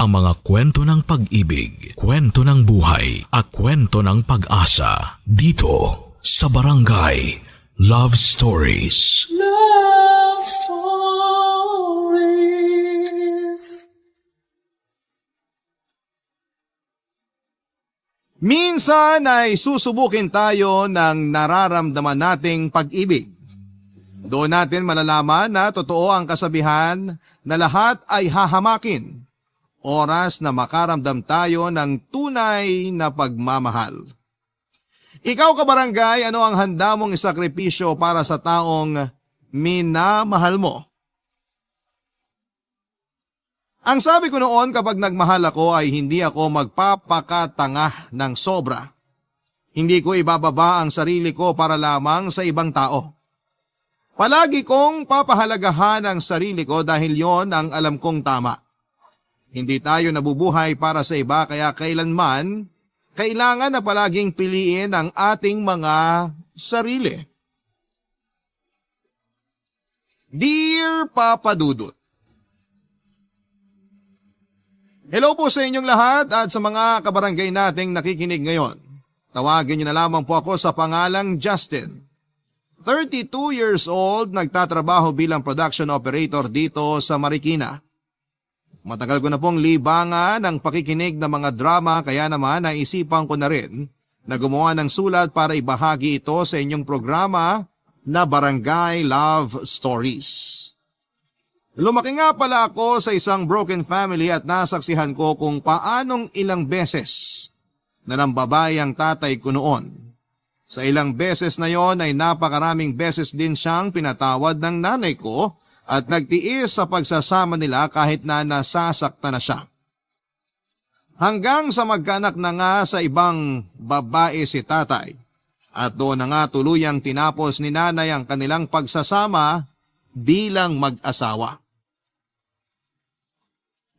ang mga kwento ng pag-ibig, kwento ng buhay, at kwento ng pag-asa dito sa Barangay Love Stories. Love Stories. Minsan ay susubukin tayo ng nararamdaman nating pag-ibig. Doon natin malalaman na totoo ang kasabihan na lahat ay hahamakin. Oras na makaramdam tayo ng tunay na pagmamahal. Ikaw kabarangay, ano ang handa mong isakripisyo para sa taong minamahal mo? Ang sabi ko noon kapag nagmahal ako ay hindi ako magpapakatanga ng sobra. Hindi ko ibababa ang sarili ko para lamang sa ibang tao. Palagi kong papahalagahan ang sarili ko dahil yon ang alam kong tama. Hindi tayo nabubuhay para sa iba kaya kailanman kailangan na palaging piliin ang ating mga sarili. Dear Papa Dudut, hello po sa inyong lahat at sa mga kabarangay nating nakikinig ngayon. Tawagin niyo na lamang po ako sa pangalang Justin. 32 years old, nagtatrabaho bilang production operator dito sa Marikina. Matagal ko na pong libangan ang pakikinig ng mga drama kaya naman naisipan ko na rin na gumawa ng sulat para ibahagi ito sa inyong programa na Barangay Love Stories. Lumaki nga pala ako sa isang broken family at nasaksihan ko kung paanong ilang beses na nambabay ang tatay ko noon. Sa ilang beses na yon ay napakaraming beses din siyang pinatawad ng nanay ko at nagtiis sa pagsasama nila kahit na nasasakta na siya. Hanggang sa magkaanak na nga sa ibang babae si tatay at doon na nga tuluyang tinapos ni nanay ang kanilang pagsasama bilang mag-asawa.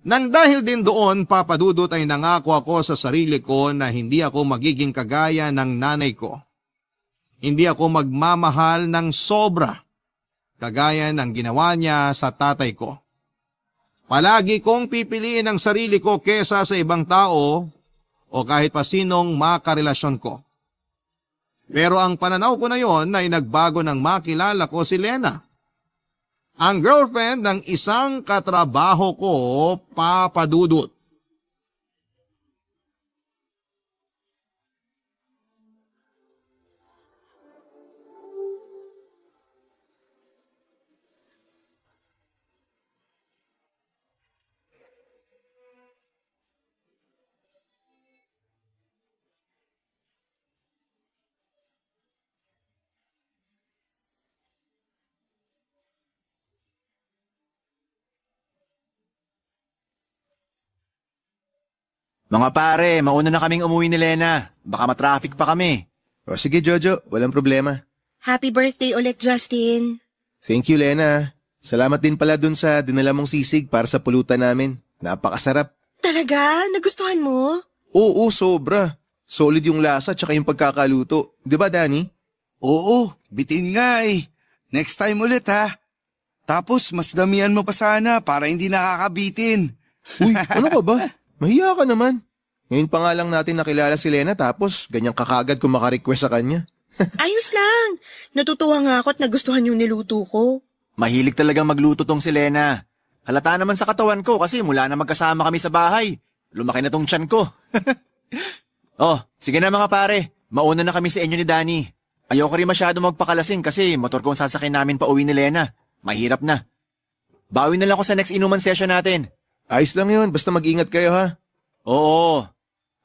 Nang dahil din doon, papadudot ay nangako ako sa sarili ko na hindi ako magiging kagaya ng nanay ko. Hindi ako magmamahal ng sobra, kagaya ng ginawa niya sa tatay ko. Palagi kong pipiliin ang sarili ko kesa sa ibang tao o kahit pa sinong makarelasyon ko. Pero ang pananaw ko na yon ay nagbago nang makilala ko si Lena, ang girlfriend ng isang katrabaho ko, Papa Dudut. Mga pare, mauna na kaming umuwi ni Lena. Baka matraffic pa kami. O sige Jojo, walang problema. Happy birthday ulit, Justin. Thank you Lena. Salamat din pala dun sa dinala mong sisig para sa pulutan namin. Napakasarap. Talaga? Nagustuhan mo? Oo, sobra. Solid yung lasa tsaka yung pagkakaluto. Di ba Danny? Oo, bitin nga eh. Next time ulit ha. Tapos mas damihan mo pa sana para hindi nakakabitin. Uy, ano ka ba? Mahiya ka naman. Ngayon pa nga lang natin nakilala si Lena tapos ganyang kakagad kung makarequest sa kanya. Ayos lang. Natutuwa nga ako at nagustuhan yung niluto ko. Mahilig talagang magluto tong si Lena. Halata naman sa katawan ko kasi mula na magkasama kami sa bahay. Lumaki na tong tiyan ko. Oh, sige na mga pare. Mauna na kami sa inyo ni Danny. Ayoko rin masyado magpakalasing kasi motor ko ang sasakyan namin pa uwi ni Lena. Mahirap na. Bawi na lang ako sa next inuman session natin. Ayos lang yun, basta mag-ingat kayo ha. Oo.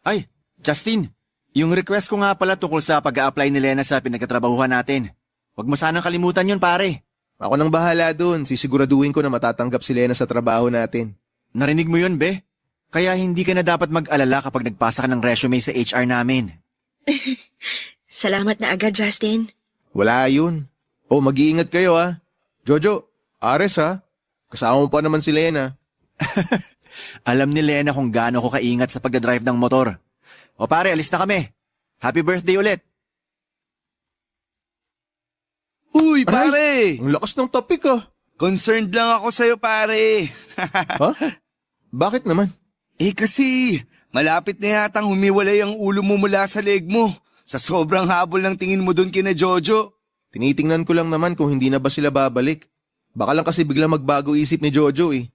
Ay, Justin, yung request ko nga pala tungkol sa pag-a-apply ni Lena sa pinagkatrabahuhan natin. Huwag mo sanang kalimutan yun pare. Ako nang bahala dun, sisiguraduhin ko na matatanggap si Lena sa trabaho natin. Narinig mo yun, be? Kaya hindi ka na dapat mag-alala kapag nagpasa ka ng resume sa HR namin. Salamat na agad, Justin. Wala yun. O, mag-iingat kayo ha. Jojo, Ares ha. Kasama mo pa naman si Lena. Alam ni Lena kung gaano ko kaingat sa pagdadrive ng motor. O pare, alis na kami. Happy birthday ulit. Uy, pare! Ang lakas ng topic ah. Concerned lang ako sa'yo, pare. Ha? Bakit naman? Kasi malapit na yatang humiwalay ang ulo mo mula sa leg mo. Sa sobrang habol ng tingin mo dun kina Jojo. Tinitingnan ko lang naman kung hindi na ba sila babalik. Baka lang kasi biglang magbago isip ni Jojo eh.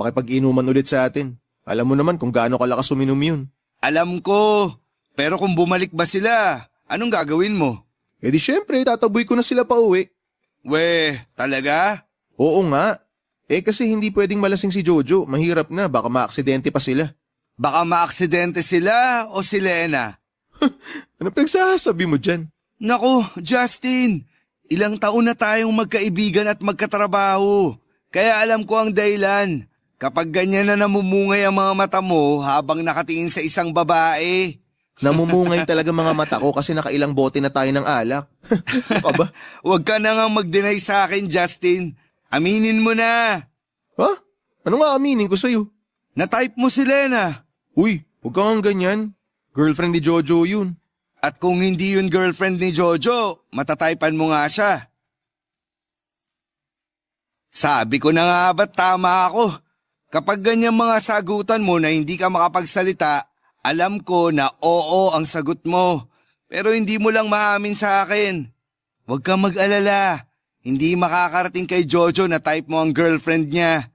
Makipag-inuman ulit sa atin. Alam mo naman kung gaano kalakas uminom yun. Alam ko. Pero kung bumalik ba sila, anong gagawin mo? Eh di syempre, tataboy ko na sila pa uwi. Weh, talaga? Oo nga. Kasi hindi pwedeng malasing si Jojo. Mahirap na, baka maaksidente pa sila. Baka maaksidente sila o si Lena? Ano pinagsasabi mo dyan? Naku, Justin, ilang taon na tayong magkaibigan at magkatrabaho. Kaya alam ko ang dahilan. Kapag ganyan na namumungay ang mga mata mo habang nakatingin sa isang babae. Namumungay talaga mga mata ko kasi nakailang bote na tayo ng alak. Ano ba? Huwag ka na nga mag-deny sa akin, Justin. Aminin mo na. Ha? Ano nga aminin ko sa'yo? Na-type mo si Lena. Uy, huwag kang ganyan. Girlfriend ni Jojo yun. At kung hindi yun girlfriend ni Jojo, matatypan mo nga siya. Sabi ko na nga ba't tama ako? Kapag ganyan mga sagutan mo na hindi ka makapagsalita, alam ko na oo ang sagot mo. Pero hindi mo lang maamin sa akin. Huwag kang mag-alala. Hindi makakarating kay Jojo na type mo ang girlfriend niya.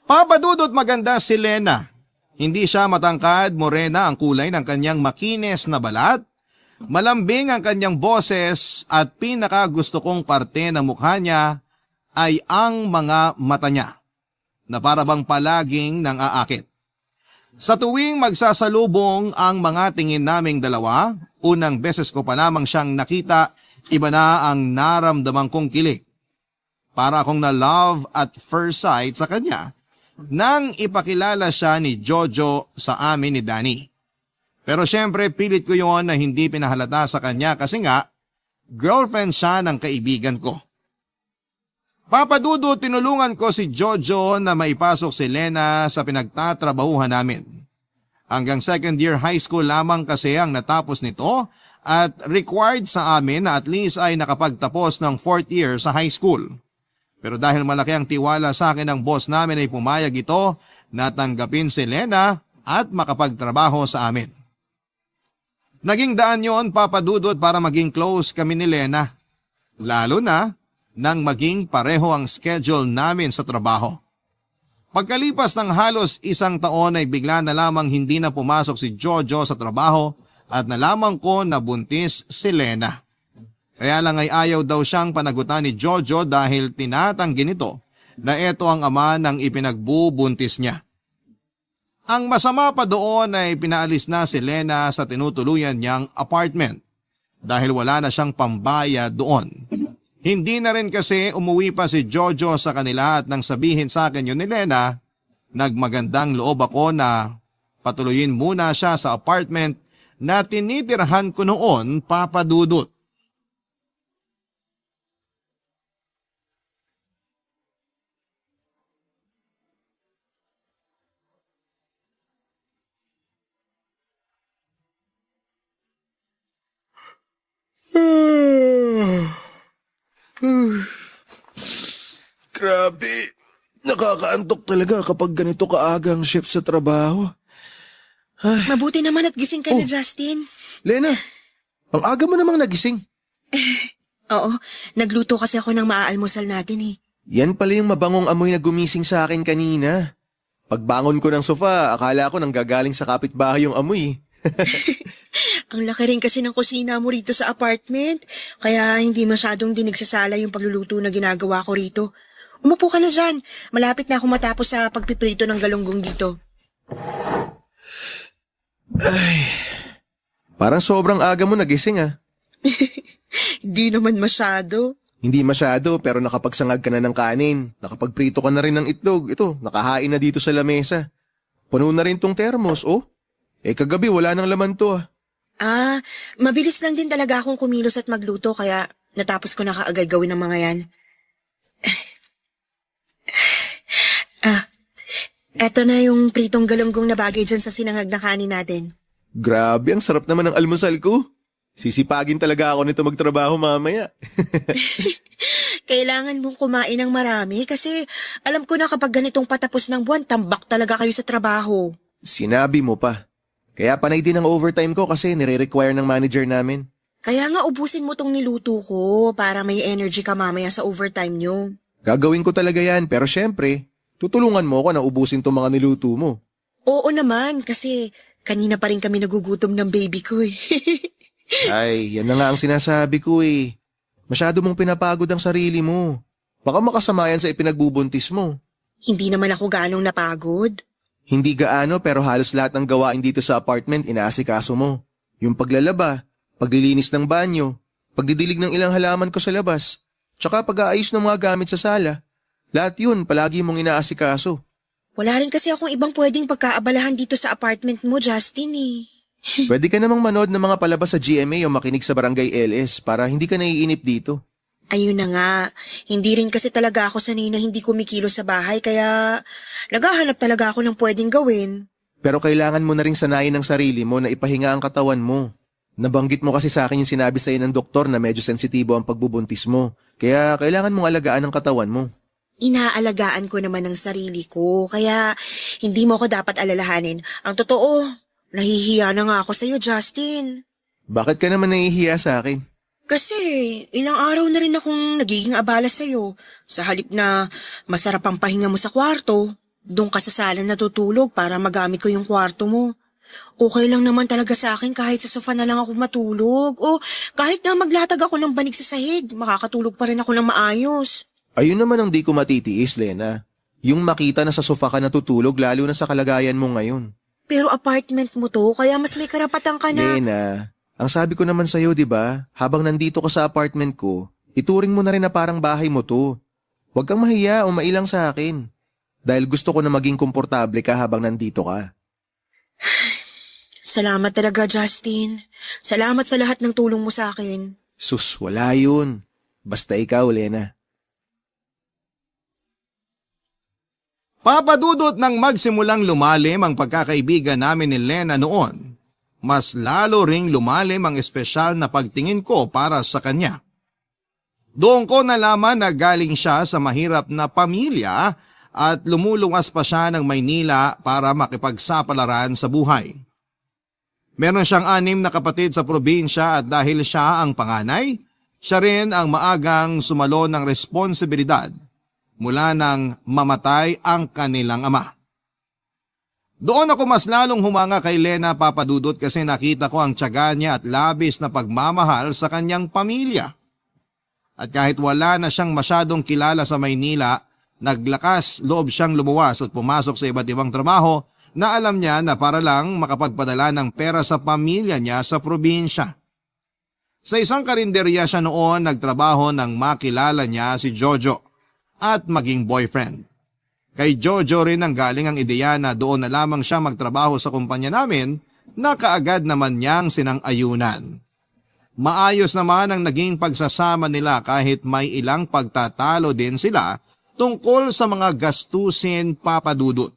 Papadudot maganda si Lena. Hindi siya matangkad, morena ang kulay ng kanyang makines na balat. Malambing ang kanyang boses at pinakagusto kong parte ng mukha niya ay ang mga mata niya na para bang palaging nang aakit. Sa tuwing magsasalubong ang mga tingin naming dalawa, unang beses ko pa lamang siyang nakita, iba na ang naramdaman kong kilig. Para akong na love at first sight sa kanya nang ipakilala siya ni Jojo sa amin ni Danny. Pero syempre pilit ko yon na hindi pinahalata sa kanya kasi nga girlfriend siya ng kaibigan ko. Papadudo, tinulungan ko si Jojo na maipasok si Lena sa pinagtatrabahuhan namin. Hanggang second year high school lamang kasi ang natapos nito at required sa amin na at least ay nakapagtapos ng fourth year sa high school. Pero dahil malaki ang tiwala sa akin ng boss namin ay pumayag ito na tanggapin si Lena at makapagtrabaho sa amin. Naging daan yon, Papadudot, para maging close kami ni Lena. Lalo na nang maging pareho ang schedule namin sa trabaho. Pagkalipas ng halos isang taon ay bigla na lamang hindi na pumasok si Jojo sa trabaho at nalaman ko na buntis si Lena. Kaya lang ay ayaw daw siyang panagutan ni Jojo dahil tinatanggi nito na ito ang ama ng ipinagbubuntis niya. Ang masama pa doon ay pinaalis na si Lena sa tinutuluyan niyang apartment dahil wala na siyang pambayad doon. Hindi na rin kasi umuwi pa si Jojo sa kanila at nang sabihin sa akin yun ni Lena, nagmagandang loob ako na patuloyin muna siya sa apartment na tinitirhan ko noon, Papadudot. Grabe, nakakaantok talaga kapag ganito kaaga ang shift sa trabaho. Mabuti naman at gising ka na, Justin. Lena, ang aga mo namang nagising. Oo, nagluto kasi ako ng maaalmusal natin eh. Yan pala yung mabangong amoy na gumising sa akin kanina. Pagbangon ko ng sofa, akala ko nanggagaling sa kapitbahay yung amoy. Ang laki rin kasi ng kusina mo rito sa apartment, kaya hindi masyadong dinigsasala yung pagluluto na ginagawa ko rito. Umupo ka na dyan, malapit na ako matapos sa pagpiprito ng galunggong dito. Ay, parang sobrang aga mo nagising ah. Di naman masyado. Hindi masyado pero nakapagsangag ka na ng kanin, nakapagprito ka na rin ng itlog, ito, nakahain na dito sa lamesa. Puno na rin tong termos, oh. Kagabi wala nang laman to ah. Mabilis lang din talaga akong kumilos at magluto kaya natapos ko na kaagad gawin ng mga yan. Eto na yung pritong galunggong na bagay dyan sa sinangag na kanin natin. Grabe, ang sarap naman ng almusal ko. Sisipagin talaga ako nito magtrabaho mamaya. Kailangan mong kumain ng marami kasi alam ko na kapag ganitong patapos ng buwan, tambak talaga kayo sa trabaho. Sinabi mo pa. Kaya panay din ang overtime ko kasi nire-require ng manager namin. Kaya nga ubusin mo tong niluto ko para may energy ka mamaya sa overtime nyo. Gagawin ko talaga yan pero syempre, tutulungan mo ako na ubusin tong mga niluto mo. Oo naman kasi kanina pa rin kami nagugutom ng baby ko eh. Ay, yan na nga ang sinasabi ko eh. Masyado mong pinapagod ang sarili mo. Baka makasama yan sa ipinagbubuntis mo. Hindi naman ako ganong napagod. Hindi gaano pero halos lahat ng gawain dito sa apartment inaasikaso mo. Yung paglalaba, paglilinis ng banyo, pagdidilig ng ilang halaman ko sa labas, tsaka pag-aayos ng mga gamit sa sala. Lahat yun palagi mong inaasikaso. Wala rin kasi akong ibang pwedeng pagkaabalahan dito sa apartment mo, Justin eh. Pwede ka namang manood ng mga palabas sa GMA o makinig sa Barangay LS para hindi ka naiinip dito. Ayun na nga, hindi rin kasi talaga ako sanay na hindi kumikilos sa bahay kaya naghahanap talaga ako ng pwedeng gawin. Pero kailangan mo na rin sanayin ng sarili mo na ipahinga ang katawan mo. Nabanggit mo kasi sa akin yung sinabi sa'yo ng doktor na medyo sensitibo ang pagbubuntis mo. Kaya kailangan mong alagaan ang katawan mo. Inaalagaan ko naman ang sarili ko kaya hindi mo ako dapat alalahanin. Ang totoo, nahihiya na nga ako sa'yo, Justin. Bakit ka naman nahihiya sa akin? Kasi ilang araw na rin akong nagiging abala sa'yo. Sa halip na masarap ang pahinga mo sa kwarto, doon ka sa sala natutulog para magamit ko yung kwarto mo. Okay lang naman talaga sa akin kahit sa sofa na lang ako matulog. O kahit na maglatag ako ng banig sa sahig, makakatulog pa rin ako ng maayos. Ayun naman ang di ko matitiis, Lena. Yung makita na sa sofa ka natutulog lalo na sa kalagayan mo ngayon. Pero apartment mo to, kaya mas may karapatan ka na. Lena, ang sabi ko naman sa'yo, di ba? Habang nandito ka sa apartment ko, ituring mo na rin na parang bahay mo to. Huwag kang mahiya o mailang sa akin. Dahil gusto ko na maging komportable ka habang nandito ka. Salamat talaga, Justin. Salamat sa lahat ng tulong mo sa akin. Sus, wala yun. Basta ikaw, Lena. Papadudot nang magsimulang lumalim ang pagkakaibigan namin ni Lena noon, mas lalo ring lumalim ang espesyal na pagtingin ko para sa kanya. Doon ko nalaman na galing siya sa mahirap na pamilya at lumuluwas pa siya ng Maynila para makipagsapalaran sa buhay. Meron siyang 6 na kapatid sa probinsya at dahil siya ang panganay, siya rin ang maagang sumalo ng responsibilidad mula nang mamatay ang kanilang ama. Doon ako mas lalong humanga kay Lena, Papadudot, kasi nakita ko ang tiyaga niya at labis na pagmamahal sa kanyang pamilya. At kahit wala na siyang masyadong kilala sa Maynila, naglakas loob siyang lumuwas at pumasok sa iba't ibang trabaho na alam niya na para lang makapagpadala ng pera sa pamilya niya sa probinsya. Sa isang karinderya siya noon nagtrabaho nang makilala niya si Jojo at maging boyfriend. Kay Jojo rin ang galing ang ideya na doon na lamang siya magtrabaho sa kumpanya namin na kaagad naman niyang sinang-ayunan. Maayos naman ang naging pagsasama nila kahit may ilang pagtatalo din sila tungkol sa mga gastusin, Papadudot.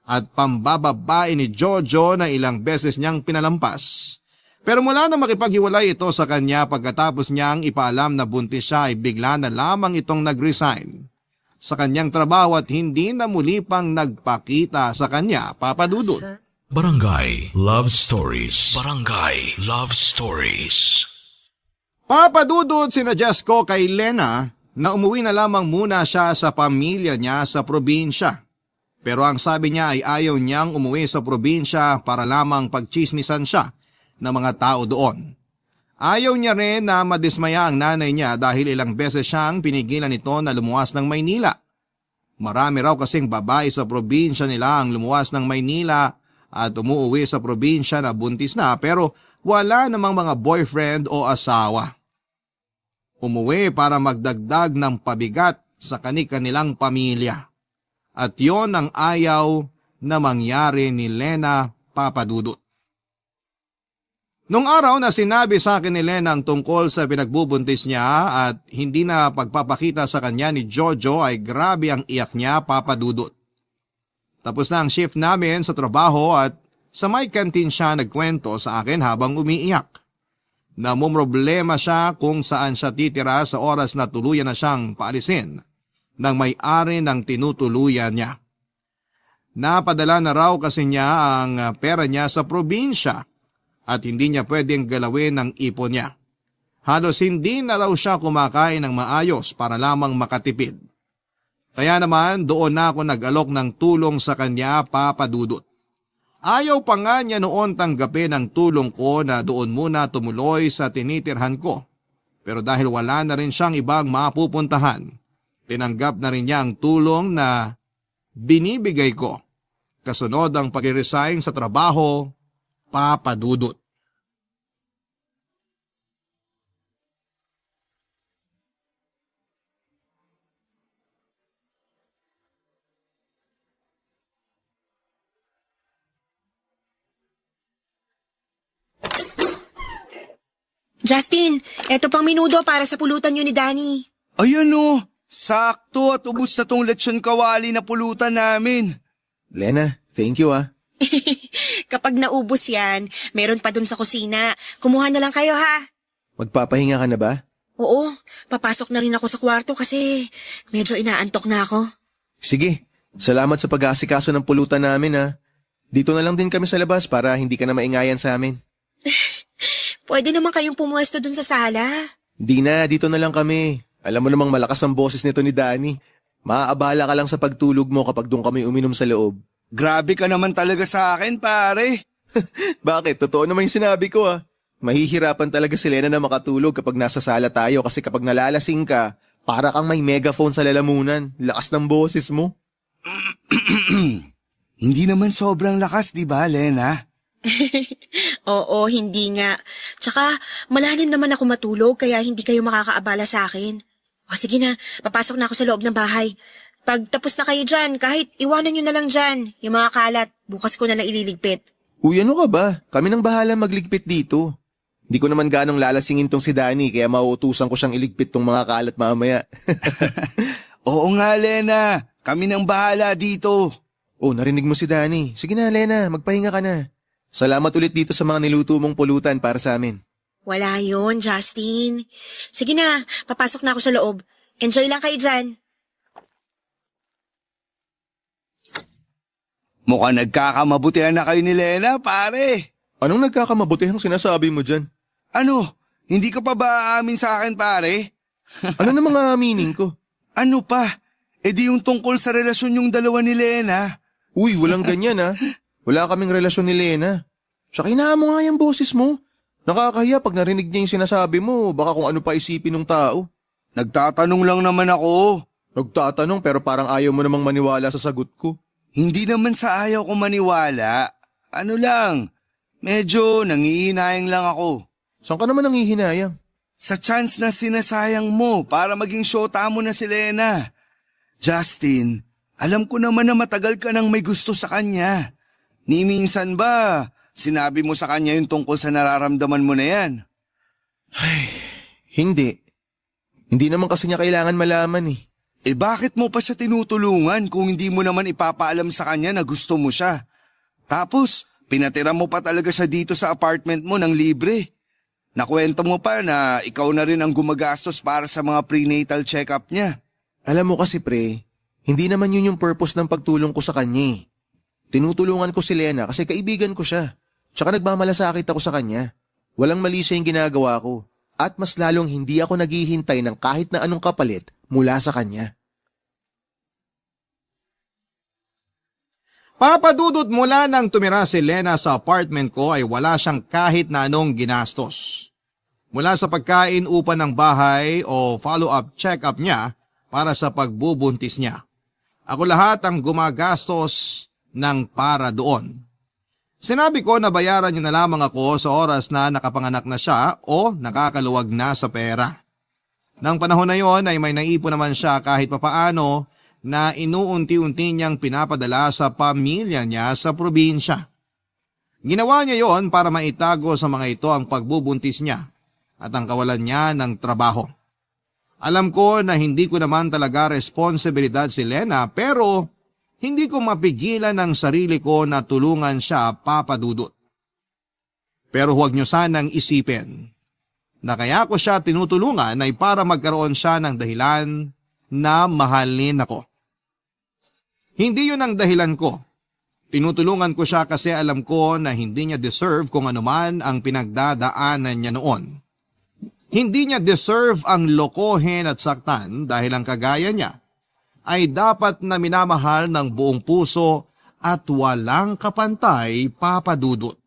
At pambababae ni Jojo na ilang beses niyang pinalampas. Pero mula na makipaghiwalay ito sa kanya pagkatapos niyang ipaalam na buntis siya ay bigla na lamang itong nag-resign sa kanyang trabaho at hindi na muli pang nagpakita sa kanya, Papadudot. Barangay Love Stories. Barangay Love Stories. Papadudot, sinuggest ko kay Lena na umuwi na lamang muna siya sa pamilya niya sa probinsya. Pero ang sabi niya ay ayaw niyang umuwi sa probinsya para lamang pagchismisan siya ng mga tao doon. Ayaw niya rin na madismaya ang nanay niya dahil ilang beses siyang pinigilan nito na lumuwas ng Maynila. Marami raw kasing babae sa probinsya nila ang lumuwas ng Maynila at umuwi sa probinsya na buntis na pero wala namang mga boyfriend o asawa. Umuwi para magdagdag ng pabigat sa kanilang pamilya. At yon ang ayaw na mangyari ni Lena, Papadudot. Nung araw na sinabi sa akin ni Lena ang tungkol sa pinagbubuntis niya at hindi na pagpapakita sa kanya ni Jojo ay grabe ang iyak niya, Papadudot. Tapos na ang shift namin sa trabaho at sa may kantin siya nagkwento sa akin habang umiiyak. Namumroblema siya kung saan siya titira sa oras na tuluyan na siyang paalisin ng may-ari ng tinutuluyan niya. Napadala na raw kasi niya ang pera niya sa probinsya at hindi niya pwedeng galawin ang ipon niya. Halos hindi na raw siya kumakain ng maayos para lamang makatipid. Kaya naman doon na ako nag-alok ng tulong sa kanya, Papa Dudut. Ayaw pa nga niya noon tanggapin ang tulong ko na doon muna tumuloy sa tinitirhan ko. Pero dahil wala na rin siyang ibang mapupuntahan, tinanggap na rin niya ang tulong na binibigay ko. Kasunod ang pag-resign sa trabaho, Papa Dudut. Justin, eto pang minudo para sa pulutan nyo ni Danny. Ayun oh, sakto at ubus na tong lechon kawali na pulutan namin. Lena, thank you ah. Kapag naubos yan, meron pa dun sa kusina. Kumuha na lang kayo ha. Magpapahinga ka na ba? Oo, papasok na rin ako sa kwarto kasi medyo inaantok na ako. Sige, salamat sa pag-aasikaso ng pulutan namin ah. Dito na lang din kami sa labas para hindi ka na maingayan sa amin. Pwede naman kayong pumuesto dun sa sala. Di na, dito na lang kami. Alam mo namang malakas ang boses nito ni Danny. Maaabala ka lang sa pagtulog mo kapag doon kami uminom sa loob. Grabe ka naman talaga sa akin, pare. Bakit? Totoo naman yung sinabi ko ah. Mahihirapan talaga si Lena na makatulog kapag nasa sala tayo kasi kapag nalalasing ka, para kang may megaphone sa lalamunan. Lakas ng boses mo. Hindi naman sobrang lakas, di ba, Lena? Oo, hindi nga. Tsaka, malalim naman ako matulog kaya hindi kayo makakaabala sa akin. O sige na, papasok na ako sa loob ng bahay. Pag tapos na kayo dyan, kahit iwanan nyo na lang dyan, yung mga kalat, bukas ko na lang ililigpit. Uy, ano ka ba? Kami nang bahala magligpit dito. Di ko naman ganong lalasingin tong si Danny kaya mauutusan ko siyang iligpit tong mga kalat mamaya. Oo nga, Lena. Kami nang bahala dito. Oh, narinig mo si Danny. Sige na, Lena, magpahinga ka na. Salamat ulit dito sa mga niluto mong pulutan para sa amin. Wala yon, Justin. Sige na, papasok na ako sa loob. Enjoy lang kayo dyan. Mukhang nagkakamabutihan na kayo ni Lena, pare. Anong nagkakamabutihang sinasabi mo dyan? Ano? Hindi ka pa ba aamin sa akin, pare? Ano na mga aminin ko? Ano pa? E di yung tungkol sa relasyon yung dalawa ni Lena. Uy, walang ganyan ah. Wala kaming relasyon ni Lena. Tsaka hinaan mo nga yung boses mo. Nakakahiya pag narinig niya yung sinasabi mo, baka kung ano pa isipin ng tao. Nagtatanong lang naman ako. Nagtatanong pero parang ayaw mo namang maniwala sa sagot ko. Hindi naman sa ayaw ko maniwala. Ano lang, medyo nangihinayang lang ako. Saan ka naman nangihinayang? Sa chance na sinasayang mo para maging syota mo na si Lena. Justin, alam ko naman na matagal ka nang may gusto sa kanya. Ni minsan ba, sinabi mo sa kanya yung tungkol sa nararamdaman mo na yan? Ay, hindi. Hindi naman kasi niya kailangan malaman eh. Eh bakit mo pa siya tinutulungan kung hindi mo naman ipapaalam sa kanya na gusto mo siya? Tapos, pinatira mo pa talaga siya dito sa apartment mo ng libre. Nakwento mo pa na ikaw na rin ang gumagastos para sa mga prenatal check-up niya. Alam mo kasi pre, hindi naman yun yung purpose ng pagtulong ko sa kanya eh. Tinutulungan ko si Lena kasi kaibigan ko siya. Tsaka nagmamalasakit ako sa kanya. Walang mali siya yung ginagawa ko. At mas lalong hindi ako naghihintay ng kahit na anong kapalit mula sa kanya. Papadudot mula nang tumira si Lena sa apartment ko ay wala siyang kahit na anong ginastos. Mula sa pagkain upa ng bahay o follow-up check-up niya para sa pagbubuntis niya. Ako lahat ang gumagastos ng para doon. Sinabi ko na bayaran niya na lamang ako sa oras na nakapanganak na siya o nakakaluwag na sa pera. Nang panahon na yon ay may naipon naman siya kahit papaano na inuunti-unti niyang pinapadala sa pamilya niya sa probinsya. Ginawa niya yon para maitago sa mga ito ang pagbubuntis niya at ang kawalan niya ng trabaho. Alam ko na hindi ko naman talaga responsibilidad si Lena pero hindi ko mapigilan ang sarili ko na tulungan siya, Papa Dudut. Pero huwag niyo sanang isipin na kaya ko siya tinutulungan ay para magkaroon siya ng dahilan na mahalin ako. Hindi yun ang dahilan ko. Tinutulungan ko siya kasi alam ko na hindi niya deserve kung anuman ang pinagdadaanan niya noon. Hindi niya deserve ang lokohin at saktan dahil ang kagaya niya ay dapat na minamahal ng buong puso at walang kapantay, Papa Dudut.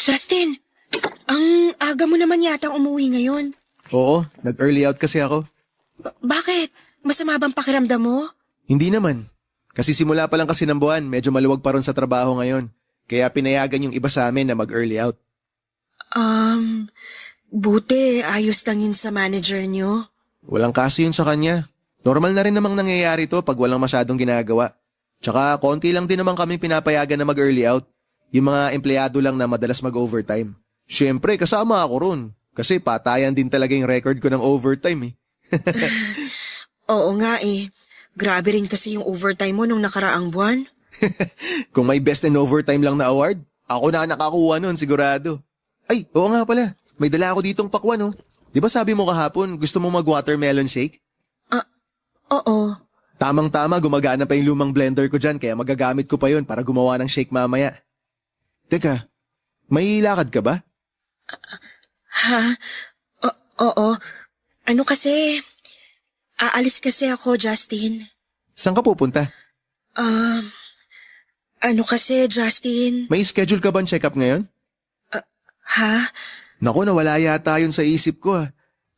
Justin, ang aga mo naman yatang umuwi ngayon. Oo, nag-early out kasi ako. Bakit? Masama bang pakiramdam mo? Hindi naman. Kasi simula pa lang kasi ng buwan, medyo maluwag pa ron sa trabaho ngayon. Kaya pinayagan yung iba sa amin na mag-early out. Buti ayos lang yun sa manager nyo. Walang kaso yun sa kanya. Normal na rin namang nangyayari to pag walang masyadong ginagawa. Tsaka konti lang din naman kami pinapayagan na mag-early out. Yung mga empleyado lang na madalas mag-overtime. Siyempre, kasama ako ron. Kasi patayan din talaga yung record ko ng overtime Oo nga eh. Grabe rin kasi yung overtime mo nung nakaraang buwan. Kung may best in overtime lang na award, ako na nakakuha nun sigurado. Ay, oo nga pala. May dala ako ditong pakwan Di ba sabi mo kahapon gusto mo mag-watermelon shake? Oo. Tamang-tama, gumagana pa yung lumang blender ko dyan kaya magagamit ko pa yun para gumawa ng shake mamaya. Teka, may lakad ka ba? Ha? Oo. Ano kasi? Aalis kasi ako, Justin. Saan ka pupunta? Ano kasi, Justin? May schedule ka bang check-up ngayon? Ha? Naku, nawala yata yun sa isip ko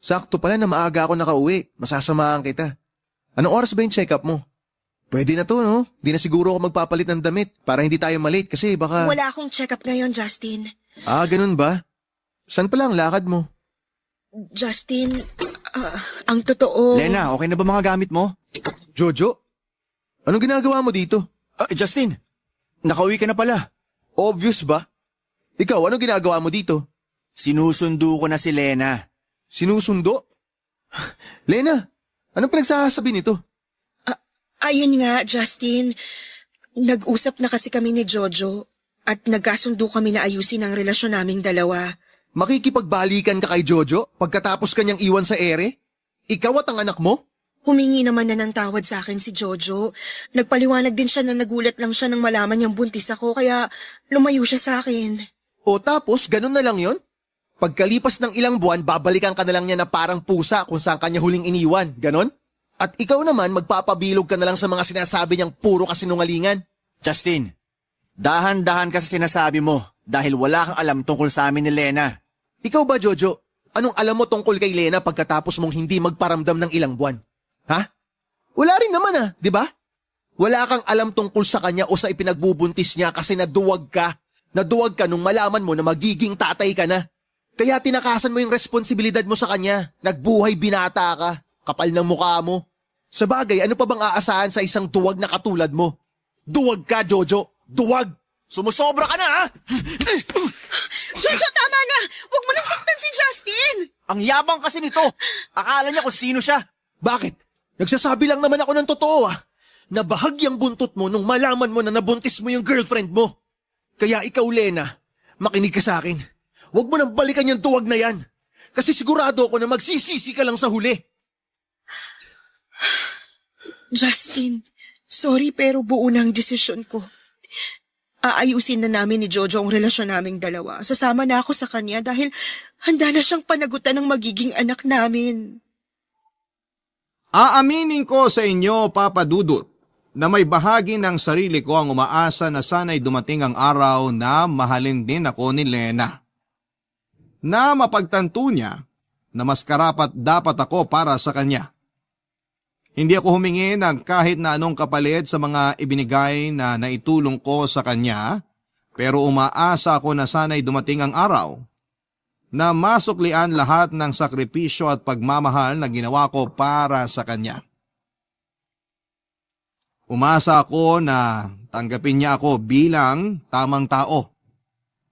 Sakto pala na maaga ako nakauwi. Masasamahan kita. Anong oras ba yung check-up mo? Pwede na to, no? Di na siguro ako magpapalit ng damit para hindi tayo malate kasi baka... Wala akong check-up ngayon, Justin. Ganun ba? Saan pala ang lakad mo? Justin, ang totoo... Lena, okay na ba mga gamit mo? Jojo? Anong ginagawa mo dito? Justin, nakauwi ka na pala. Obvious ba? Ikaw, anong ginagawa mo dito? Sinusundo ko na si Lena. Sinusundo? Lena, anong pinagsasabi nito? Ayun nga, Justin. Nag-usap na kasi kami ni Jojo at nagkasundo kami na ayusin ang relasyon naming dalawa. Makikipagbalikan ka kay Jojo pagkatapos kanyang iwan sa ere? Ikaw at ang anak mo? Humingi naman na ng tawad sa akin si Jojo. Nagpaliwanag din siya na nagulat lang siya nang malaman niyang buntis ako kaya lumayo siya sa akin. O tapos, ganun na lang yon? Pagkalipas ng ilang buwan, babalikan ka na lang niya na parang pusa kung saan kanya huling iniwan. Ganon? At ikaw naman, magpapabilog ka na lang sa mga sinasabi niyang puro kasinungalingan. Justin, dahan-dahan ka sa sinasabi mo dahil wala kang alam tungkol sa amin ni Lena. Ikaw ba, Jojo? Anong alam mo tungkol kay Lena pagkatapos mong hindi magparamdam ng ilang buwan? Ha? Wala rin naman di ba? Wala kang alam tungkol sa kanya o sa ipinagbubuntis niya kasi naduwag ka. Naduwag ka nung malaman mo na magiging tatay ka na. Kaya tinakasan mo yung responsibilidad mo sa kanya. Nagbuhay binata ka. Kapal ng mukha mo. Sa bagay, ano pa bang aasahan sa isang duwag na katulad mo? Duwag ka, Jojo. Duwag! Sumusobra ka na, ha? Jojo, tama na! Huwag mo nang saktan si Justin! Ang yabang kasi nito. Akala niya kung sino siya. Bakit? Nagsasabi lang naman ako ng totoo, Nabahagyang buntot mo nung malaman mo na nabuntis mo yung girlfriend mo. Kaya ikaw, Lena, makinig ka sa akin. Huwag mo nang balikan yung duwag na yan. Kasi sigurado ako na magsisisi ka lang sa huli. Justin, sorry pero buo na ang desisyon ko. Aayusin na namin ni Jojo ang relasyon naming dalawa. Sasama na ako sa kanya dahil handa na siyang panagutan ng magiging anak namin. Aaminin ko sa inyo, Papa Dudut, na may bahagi ng sarili ko ang umaasa na sana'y dumating ang araw na mahalin din ako ni Lena. Na mapagtanto niya na mas karapat dapat ako para sa kanya. Hindi ako humingi ng kahit na anong kapalit sa mga ibinigay na naitulong ko sa kanya, pero umaasa ako na sana'y dumating ang araw na masuklian lahat ng sakripisyo at pagmamahal na ginawa ko para sa kanya. Umasa ako na tanggapin niya ako bilang tamang tao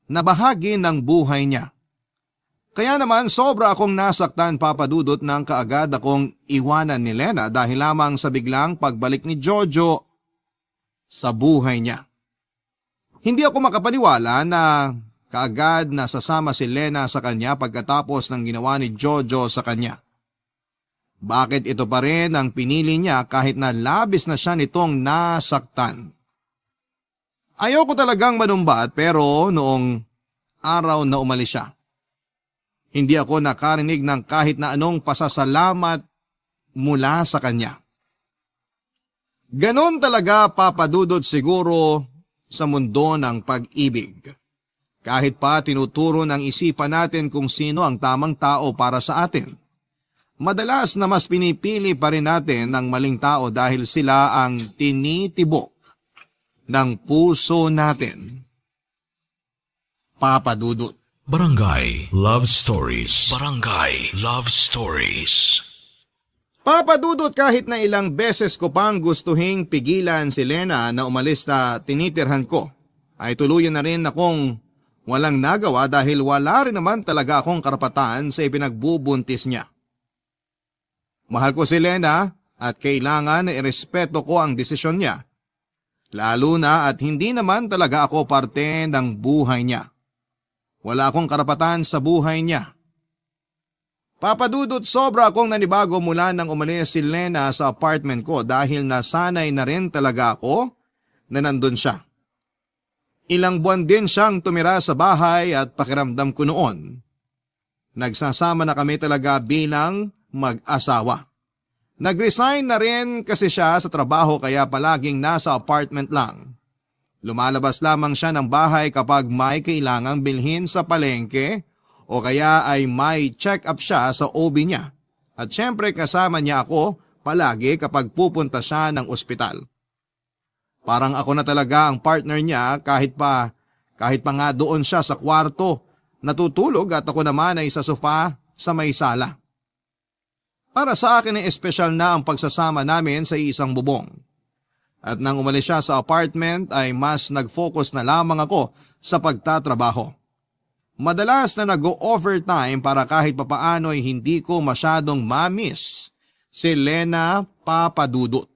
na bahagi ng buhay niya. Kaya naman sobra akong nasaktan, Papa Dudut, nang kaagad akong iwanan ni Lena dahil lamang sa biglang pagbalik ni Jojo sa buhay niya. Hindi ako makapaniwala na kaagad nasasama si Lena sa kanya pagkatapos ng ginawa ni Jojo sa kanya. Bakit ito pa rin ang pinili niya kahit na labis na siya nitong nasaktan? Ayoko talagang manumbat pero noong araw na umalis siya, hindi ako nakarinig ng kahit na anong pasasalamat mula sa kanya. Ganon talaga, Papa Dudut, siguro sa mundo ng pag-ibig. Kahit pa tinuturo ng isipan natin kung sino ang tamang tao para sa atin, madalas na mas pinipili pa rin natin ang maling tao dahil sila ang tinitibok ng puso natin. Papa Dudut. Barangay Love Stories. Barangay Love Stories. Papa Dudut, kahit na ilang beses ko pang gustuhing pigilan si Lena na umalis na tinitirhan ko, ay tuluyan na rin akong walang nagawa dahil wala rin naman talaga akong karapatan sa ipinagbubuntis niya. Mahal ko si Lena at kailangan na irespeto ko ang desisyon niya, lalo na at hindi naman talaga ako parte ng buhay niya. Wala akong karapatan sa buhay niya. Papa Dudut, sobra akong nanibago mula nang umalis si Lena sa apartment ko dahil nasanay na rin talaga ako na nandun siya. Ilang buwan din siyang tumira sa bahay at pakiramdam ko noon, nagsasama na kami talaga bilang mag-asawa. Nag-resign na rin kasi siya sa trabaho kaya palaging nasa apartment lang. Lumalabas lamang siya ng bahay kapag may kailangang bilhin sa palengke o kaya ay may check-up siya sa OB niya. At syempre kasama niya ako palagi kapag pupunta siya ng ospital. Parang ako na talaga ang partner niya kahit pa nga doon siya sa kwarto natutulog at ako naman ay sa sofa sa may sala. Para sa akin ay espesyal na ang pagsasama namin sa isang bubong. At nang umalis siya sa apartment ay mas nag-focus na lamang ako sa pagtatrabaho. Madalas na nag-overtime para kahit papaano ay hindi ko masyadong ma-miss si Lena, Papa Dudut.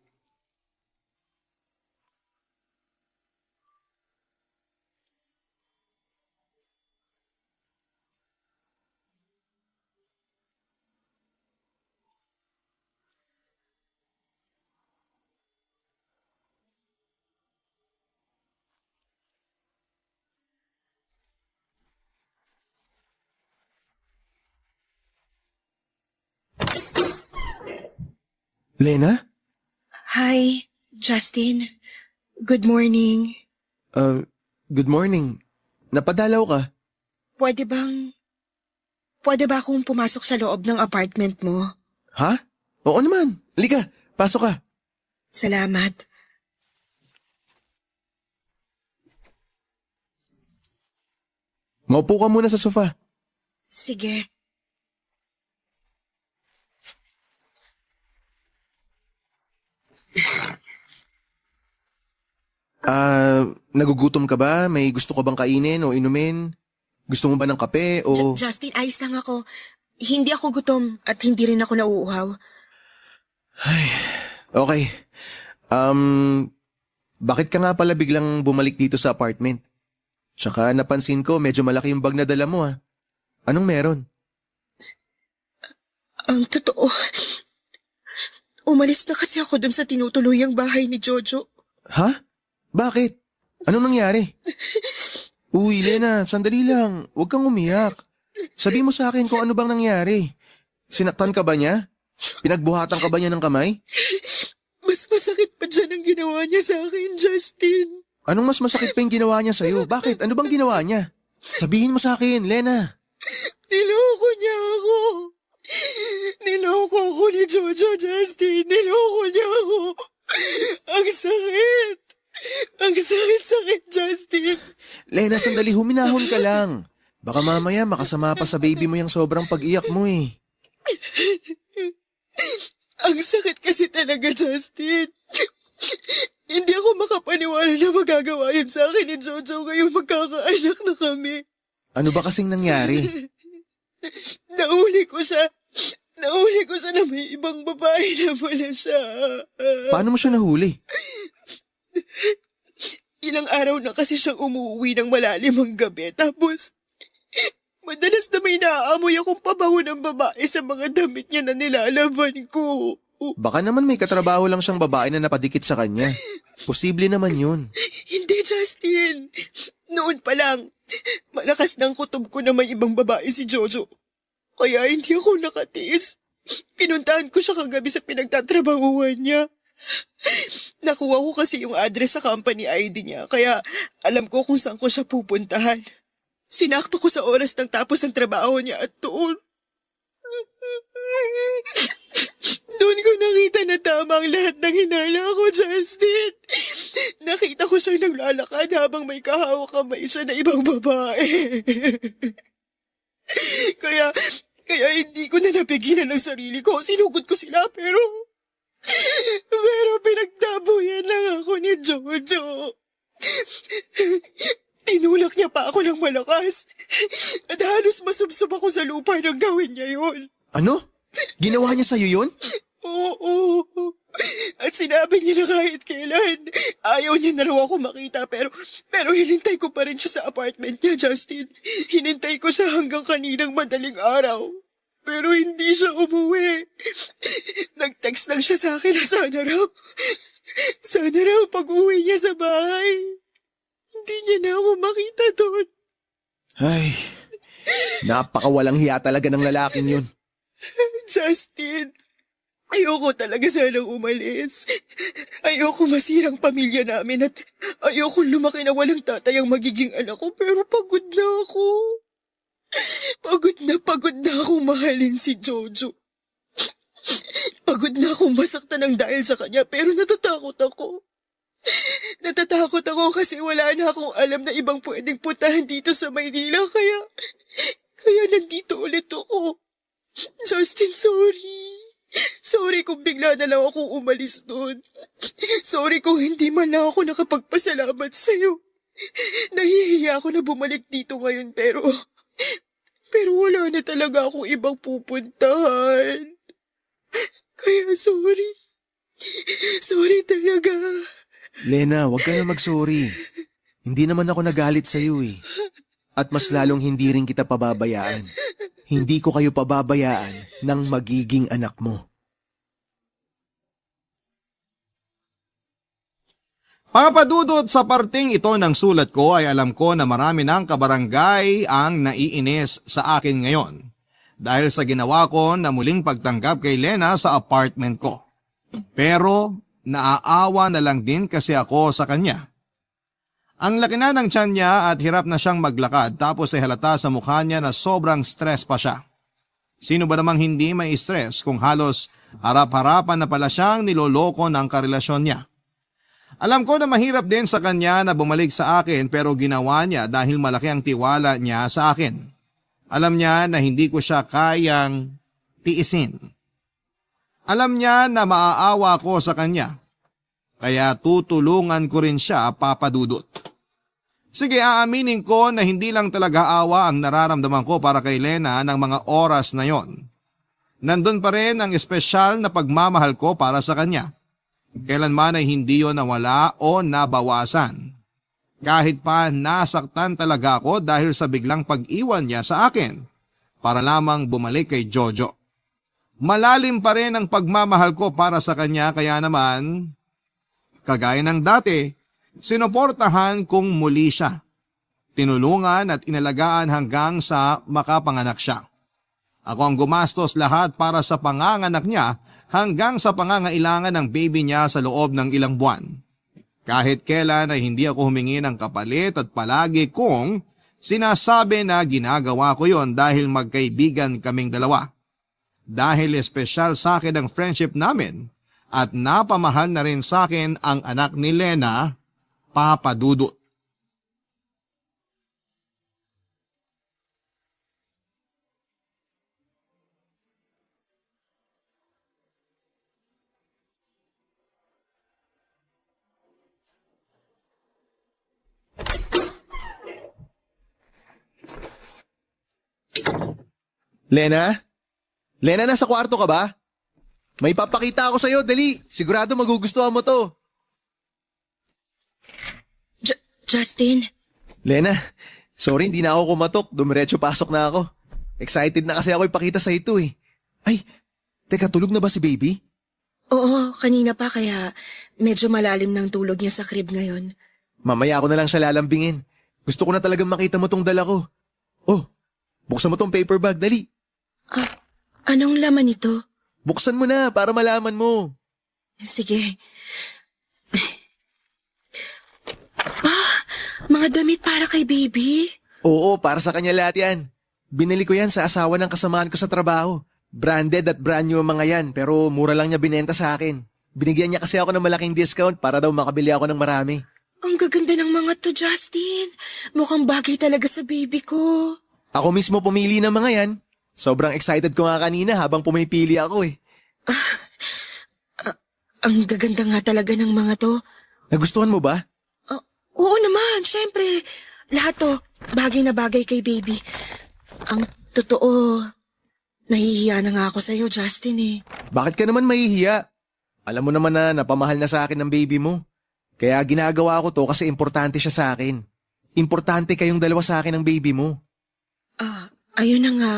Lena? Hi, Justin. Good morning. Good morning. Napadalaw ka? Pwede ba akong pumasok sa loob ng apartment mo? Ha? Oo naman. Halika, pasok ka. Salamat. Maupo ka muna sa sofa. Sige. Nagugutom ka ba? May gusto ka bang kainin o inumin? Gusto mo ba ng kape o... Justin, ayos lang ako. Hindi ako gutom at hindi rin ako nauuhaw. Okay. Bakit ka nga pala biglang bumalik dito sa apartment? Tsaka napansin ko medyo malaki yung bag na dala mo Anong meron? Ang totoo, umalis na kasi ako dun sa tinutuluyang bahay ni Jojo. Ha? Bakit? Anong nangyari? Uy, Lena, sandali lang. Huwag kang umiyak. Sabi mo sa akin kung ano bang nangyari. Sinaktan ka ba niya? Pinagbuhatan ka ba niya ng kamay? Mas masakit pa dyan ang ginawa niya sa akin, Justin. Anong mas masakit pa yung ginawa niya sa'yo? Bakit? Ano bang ginawa niya? Sabihin mo sa akin, Lena. Niloko niya ako. Niloko ako ni Jojo, Justin. Niloko niya ako. Ang sakit. Ang sakit, Justin. Lena, sandali, huminahon ka lang. Baka mamaya makasama pa sa baby mo yung sobrang pag-iyak mo Ang sakit kasi talaga, Justin. Hindi ako makapaniwala na magagawa yun sa akin ni Jojo ngayong magkakaanak na kami. Ano ba kasing nangyari? Nahuli ko siya. Nahuli ko siya na may ibang babae na pala siya. Paano mo siya nahuli? Ilang araw na kasi siyang umuwi ng malalim ang gabi. Tapos, madalas na may naaamoy akong pabango ng babae sa mga damit niya na nilalaban ko. Baka naman may katrabaho lang siyang babae na napadikit sa kanya. Posible naman yun. Hindi, Justin. Noon pa lang, malakas ng kutob ko na may ibang babae si Jojo. Kaya hindi ako nakatiis. Pinuntahan ko siya kagabi sa pinagtatrabahuan niya. Nakuha ko kasi yung address sa company ID niya, kaya alam ko kung saan ko siya pupuntahan. Sinakto ko sa oras ng tapos ng trabaho niya at doon. Doon ko nakita na tama ang lahat ng hinala ko, Justin. Nakita ko siyang naglalakad habang may kahawak kamay siya na ibang babae. Kaya hindi ko na napigilan ang sarili ko. Sinugod ko sila pero pinagtabuyan lang ako ni Jojo. Tinulak niya pa ako ng malakas. At halos masubsob ako sa lupa nang gawin niya yun. Ano? Ginawa niya sa'yo yun? Oo. At sinabi niya na kahit kailan, ayaw niya na raw ako makita pero hinintay ko pa rin siya sa apartment niya, Justin. Hinintay ko siya hanggang kaninang madaling araw. Pero hindi siya umuwi. Nag-text lang siya sa akin na sana raw pag-uwi niya sa bahay. Hindi niya na ako makita doon. Ay, napakawalang hiya talaga ng lalaking yun. Justin, ayoko talaga sanang umalis. Ayoko masirang pamilya namin at ayoko lumaki na walang tatay ang magiging anak ko pero pagod na ako. Pagod na akong mahalin si Jojo. Pagod na akong masaktan ng dahil sa kanya pero natatakot ako. Natatakot ako kasi wala na akong alam na ibang pwedeng puntahan dito sa Maynila kaya nandito ulit ako. Justin, sorry. Sorry kung bigla na lang akong umalis doon. Sorry kung hindi man lang ako nakapagpasalamat sa'yo. Nahihiya ako na bumalik dito ngayon pero wala na talaga akong ibang pupuntahan. Kaya sorry. Sorry talaga. Lena, wag ka na mag-sorry. Hindi naman ako nagalit sa'yo eh. At mas lalong hindi rin kita pababayaan. Hindi ko kayo pababayaan ng magiging anak mo. Papadudot sa parting ito ng sulat ko ay alam ko na marami ng kabarangay ang naiinis sa akin ngayon dahil sa ginawa ko na muling pagtanggap kay Lena sa apartment ko. Pero naaawa na lang din kasi ako sa kanya. Ang laki na ng tiyan niya at hirap na siyang maglakad tapos ay halata sa mukha niya na sobrang stress pa siya. Sino ba namang hindi may stress kung halos harap-harapan na pala siyang niloloko ng karelasyon niya? Alam ko na mahirap din sa kanya na bumalik sa akin pero ginawa niya dahil malaki ang tiwala niya sa akin. Alam niya na hindi ko siya kayang tiisin. Alam niya na maaawa ko sa kanya. Kaya tutulungan ko rin siya, papadudot. Sige, aaminin ko na hindi lang talaga awa ang nararamdaman ko para kay Lena ng mga oras na yon. Nandun pa rin ang espesyal na pagmamahal ko para sa kanya. Kailanman ay hindi yon nawala o nabawasan. Kahit pa nasaktan talaga ako dahil sa biglang pag-iwan niya sa akin para lamang bumalik kay Jojo. Malalim pa rin ang pagmamahal ko para sa kanya kaya naman, kagaya ng dati, sinuportahan kong muli siya. Tinulungan at inalagaan hanggang sa makapanganak siya. Ako ang gumastos lahat para sa panganganak niya hanggang sa pangangailangan ng baby niya sa loob ng ilang buwan. Kahit kailan ay hindi ako humingi ng kapalit at palagi kong sinasabi na ginagawa ko yon dahil magkaibigan kaming dalawa. Dahil espesyal sa akin ang friendship namin at napamahal na rin sa akin ang anak ni Lena, papadudot. Lena? Lena, nasa kwarto ka ba? May papakita ako sa'yo, dali. Sigurado magugustuhan mo to. Justin? Lena, sorry hindi na ako kumatok. Dumiretso pasok na ako. Excited na kasi ako ipakita sa ito eh. Ay, teka, tulog na ba si baby? Oo, kanina pa kaya medyo malalim ng tulog niya sa crib ngayon. Mamaya ako na lang siya lalambingin. Gusto ko na talagang makita mo tong dala ko. Oh, buksan mo tong paper bag, dali. Anong laman nito? Buksan mo na para malaman mo. Sige. Mga damit para kay baby? Oo, para sa kanya lahat yan. Binili ko yan sa asawa ng kasamaan ko sa trabaho. Branded at brand new ang mga yan, pero mura lang niya binenta sa akin. Binigyan niya kasi ako ng malaking discount para daw makabili ako ng marami. Ang gaganda ng mga to, Justin. Mukhang bagay talaga sa baby ko. Ako mismo pumili ng mga yan. Sobrang excited ko nga kanina habang pumipili ako eh. Ang gaganda nga talaga ng mga to. Nagustuhan mo ba? Oo naman, syempre. Lahat to, bagay na bagay kay baby. Ang totoo, nahihiya na nga ako sa'yo, Justin eh. Bakit ka naman mahihiya? Alam mo naman na napamahal na sa akin ng baby mo. Kaya ginagawa ko to kasi importante siya sa akin. Importante kayong dalawa sa akin ng baby mo. Ayun na nga.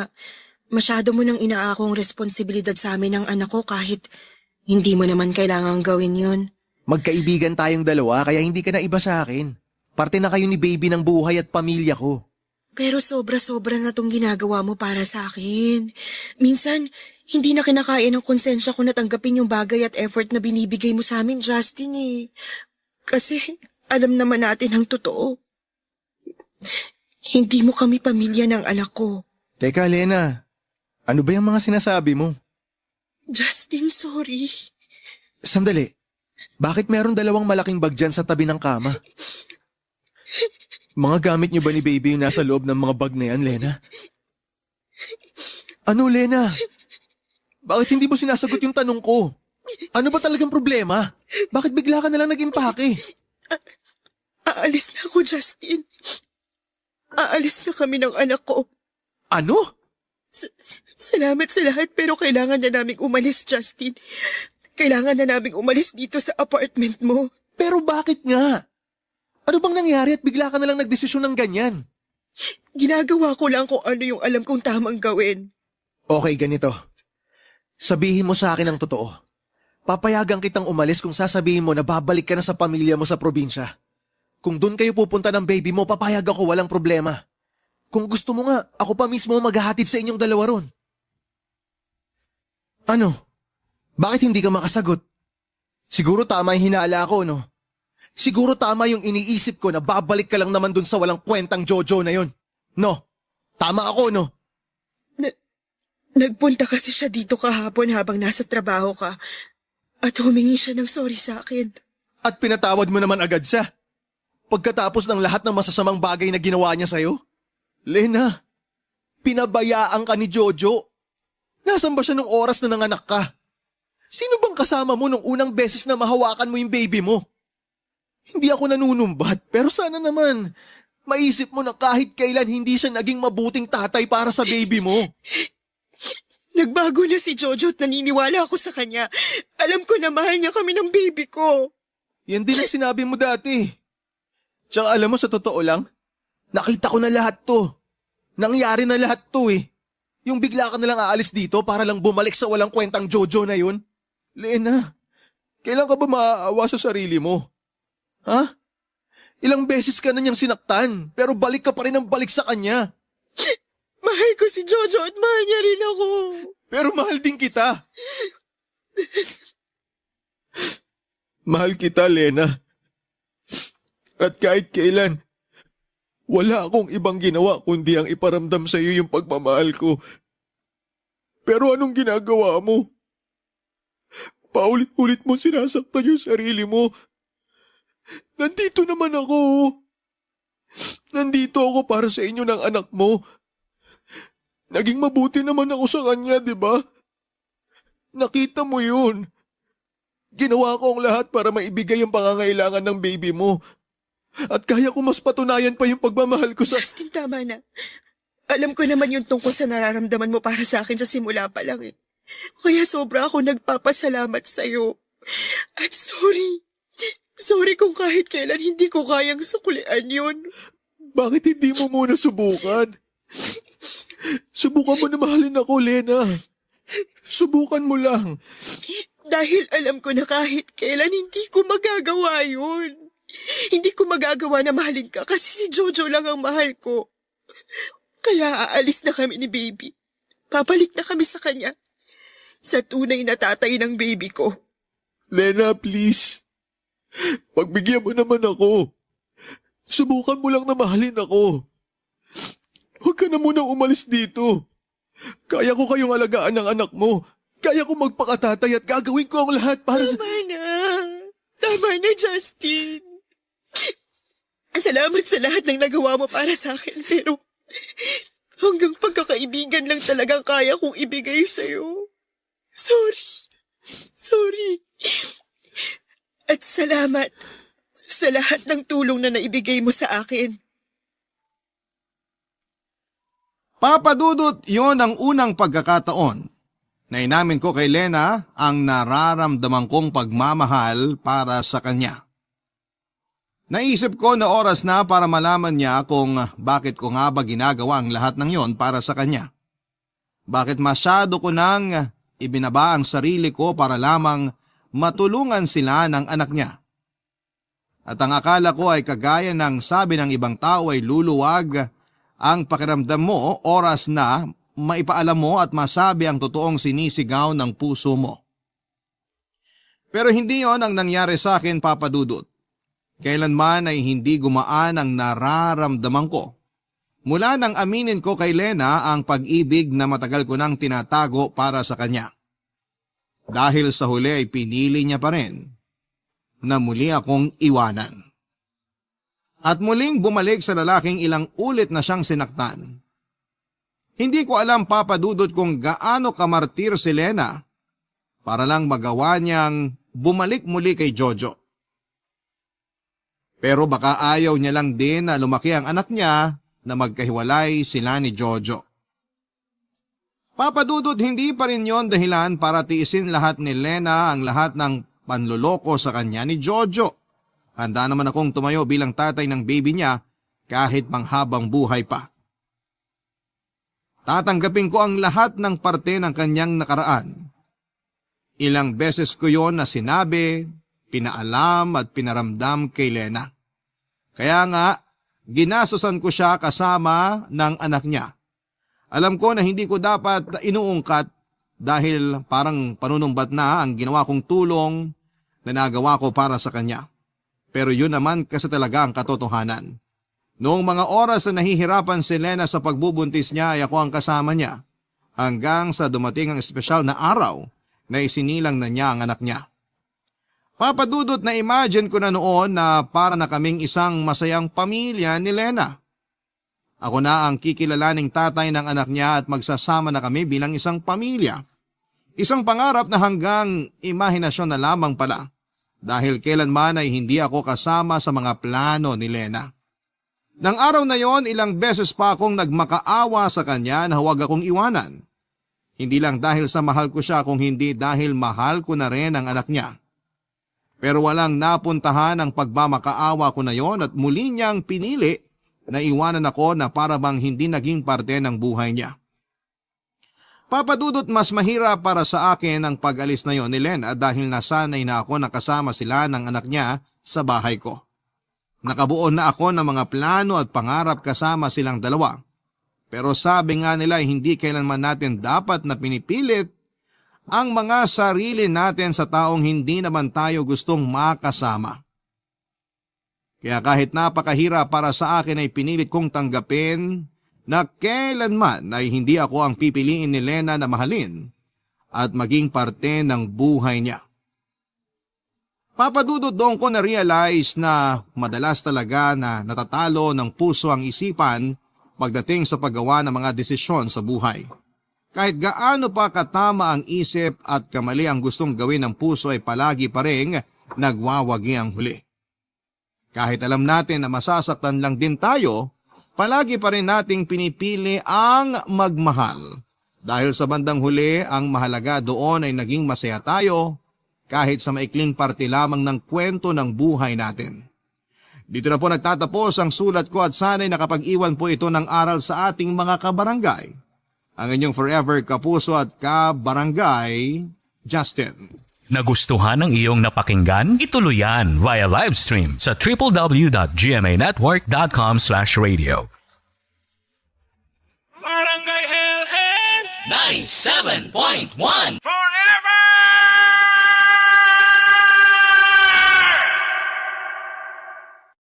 Masyado mo nang inaakong responsibilidad sa amin ng anak ko kahit hindi mo naman kailangang gawin yun. Magkaibigan tayong dalawa kaya hindi ka na iba sa akin. Parte na kayo ni baby ng buhay at pamilya ko. Pero sobra-sobra na tong ginagawa mo para sa akin. Minsan, hindi na kinakaya ng konsensya ko na tanggapin yung bagay at effort na binibigay mo sa amin, Justin eh. Kasi alam naman natin ang totoo. Hindi mo kami pamilya ng anak ko. Teka, Lena. Ano ba yung mga sinasabi mo? Justin, sorry. Sandali. Bakit meron dalawang malaking bag dyan sa tabi ng kama? Mga gamit niyo ba ni baby yung nasa loob ng mga bag na yan, Lena? Ano, Lena? Bakit hindi mo sinasagot yung tanong ko? Ano ba talagang problema? Bakit bigla ka nalang nag-impake? Aalis na ako, Justin. Aalis na kami ng anak ko. Ano? Salamat sa lahat pero kailangan na naming umalis, Justin. Kailangan na naming umalis dito sa apartment mo. Pero bakit nga? Ano bang nangyari at bigla ka nalang nagdesisyon ng ganyan? Ginagawa ko lang kung ano yung alam kong tamang gawin. Okay, ganito. Sabihin mo sa akin ang totoo. Papayagan kitang umalis kung sasabihin mo na babalik ka na sa pamilya mo sa probinsya. Kung doon kayo pupunta ng baby mo, papayag ako, walang problema. Kung gusto mo nga, ako pa mismo maghahatid sa inyong dalawa ron. Ano? Bakit hindi ka makasagot? Siguro tama yung hinala ko, no? Siguro tama yung iniisip ko na babalik ka lang naman dun sa walang kwentang Jojo na yun. No? Tama ako, no? Nagpunta kasi siya dito kahapon habang nasa trabaho ka at humingi siya ng sorry sa akin. At pinatawad mo naman agad siya. Pagkatapos ng lahat ng masasamang bagay na ginawa niya sa'yo? Lena, pinabayaan ka ni Jojo. Nasaan ba siya nung oras na nanganak ka? Sino bang kasama mo nung unang beses na mahawakan mo yung baby mo? Hindi ako nanunumbat, pero sana naman maisip mo na kahit kailan hindi siya naging mabuting tatay para sa baby mo. Nagbago na si Jojo at naniniwala ako sa kanya. Alam ko na mahal niya kami ng baby ko. Yan din ang sinabi mo dati. Tsaka alam mo, sa totoo lang, nakita ko na lahat to. Nangyari na lahat to eh. Yung bigla ka nalang aalis dito para lang bumalik sa walang kwentang Jojo na yun. Lena, kailan ka ba maaawa sa sarili mo? Ha? Ilang beses ka na niyang sinaktan, pero balik ka pa rin ang balik sa kanya. Mahal ko si Jojo at mahal niya rin ako. Pero mahal din kita. Mahal kita, Lena. At kahit kailan, wala akong ibang ginawa kundi ang iparamdam sa iyo yung pagmamahal ko. Pero anong ginagawa mo? Paulit-ulit mo sinasaktan yung sarili mo. Nandito naman ako. Nandito ako para sa inyo ng anak mo. Naging mabuti naman ako sa kanya, di ba? Nakita mo yun. Ginawa ko ang lahat para maibigay ang pangangailangan ng baby mo. At kaya ko mas patunayan pa yung pagmamahal ko sa... Justin, tama na. Alam ko naman yung tungkol sa nararamdaman mo para sa akin sa simula pa lang eh. Kaya sobra ako nagpapasalamat sa'yo. At sorry. Sorry kung kahit kailan hindi ko kayang suklian yun. Bakit hindi mo muna subukan? Subukan mo na mahalin ako, Lena. Subukan mo lang. Dahil alam ko na kahit kailan hindi ko magagawa yun. Hindi ko magagawa na mahalin ka kasi si Jojo lang ang mahal ko. Kaya aalis na kami ni baby. Babalik na kami sa kanya. Sa tunay na tatay ng baby ko. Lena, please. Pagbigyan mo naman ako. Subukan mo lang na mahalin ako. Huwag ka na munang umalis dito. Kaya ko kayong alagaan ng anak mo. Kaya ko magpakatatay at gagawin ko ang lahat para sa... Tama na, Justin. Salamat sa lahat ng nagawa mo para sa akin, pero hanggang pagkakaibigan lang talagang kaya kong ibigay sa'yo. Sorry. At salamat sa lahat ng tulong na naibigay mo sa akin. Papa Dudut, yon ang unang pagkakataon na inamin ko kay Lena ang nararamdaman kong pagmamahal para sa kanya. Naisip ko na oras na para malaman niya kung bakit ko nga ba ginagawa ang lahat ng yon para sa kanya. Bakit masyado ko nang ibinaba ang sarili ko para lamang matulungan sila ng anak niya. At ang akala ko ay kagaya ng sabi ng ibang tao ay luluwag ang pakiramdam mo oras na maipaalam mo at masabi ang totoong sinisigaw ng puso mo. Pero hindi yon ang nangyari sa akin, Papa Dudut. Kailanman ay hindi gumaan ang nararamdaman ko. Mula nang aminin ko kay Lena ang pag-ibig na matagal ko nang tinatago para sa kanya. Dahil sa huli ay pinili niya pa rin na muli akong iwanan. At muling bumalik sa lalaking ilang ulit na siyang sinaktan. Hindi ko alam, Papa Dudut, kung gaano kamartir si Lena para lang magawa niyang bumalik muli kay Jojo. Pero baka ayaw niya lang din na lumaki ang anak niya na magkahiwalay sila ni Jojo. Papa Dudut, hindi pa rin yon dahilan para tiisin lahat ni Lena ang lahat ng panloloko sa kanya ni Jojo. Handa naman akong tumayo bilang tatay ng baby niya kahit panghabang buhay pa. Tatanggapin ko ang lahat ng parte ng kanyang nakaraan. Ilang beses ko yon na sinabi, pinaalam at pinaramdam kay Lena. Kaya nga, ginastosan ko siya kasama ng anak niya. Alam ko na hindi ko dapat inuungkat dahil parang panunumbat na ang ginawa kong tulong na nagawa ko para sa kanya. Pero yun naman kasi talaga ang katotohanan. Noong mga oras na nahihirapan si Lena sa pagbubuntis niya ay ako ang kasama niya hanggang sa dumating ang espesyal na araw na isinilang na niya ang anak niya. Papa Dudut, na imagine ko na noon na para na kaming isang masayang pamilya ni Lena. Ako na ang kikilalaning tatay ng anak niya at magsasama na kami bilang isang pamilya. Isang pangarap na hanggang imahinasyon na lamang pala dahil kailanman ay hindi ako kasama sa mga plano ni Lena. Nang araw na yon, ilang beses pa akong nagmakaawa sa kanya na huwag akong iwanan. Hindi lang dahil sa mahal ko siya kung hindi dahil mahal ko na rin ang anak niya. Pero walang napuntahan ang pagmamakaawa ko na yon at muli niyang pinili na iwanan ako na para bang hindi naging parte ng buhay niya. Papa Dudut, mas mahirap para sa akin ang pag-alis na yon ni Lena dahil nasanay na ako nakasama sila ng anak niya sa bahay ko. Nakabuo na ako ng mga plano at pangarap kasama silang dalawa. Pero sabi nga nila hindi kailanman natin dapat na pinipilit ang mga sarili natin sa taong hindi naman tayo gustong makasama. Kaya kahit napakahirap para sa akin ay pinilit kong tanggapin na kailanman ay hindi ako ang pipiliin ni Lena na mahalin at maging parte ng buhay niya. Papa Dudut, doon ko na-realize na madalas talaga na natatalo ng puso ang isipan pagdating sa paggawa ng mga desisyon sa buhay. Kahit gaano pa katama ang isip at kamali ang gustong gawin ng puso ay palagi pa rin nagwawagi ang huli. Kahit alam natin na masasaktan lang din tayo, palagi pa rin nating pinipili ang magmahal. Dahil sa bandang huli, ang mahalaga doon ay naging masaya tayo kahit sa maikling parte lamang ng kwento ng buhay natin. Dito na po nagtatapos ang sulat ko at sana'y nakapag-iwan po ito ng aral sa ating mga kabarangay. Ang inyong forever kapuso at kabarangay, Justin. Nagustuhan ng iyong napakinggan? Ituloy yan via live stream sa www.gmanetwork.com/radio. Barangay LS 97.1 Forever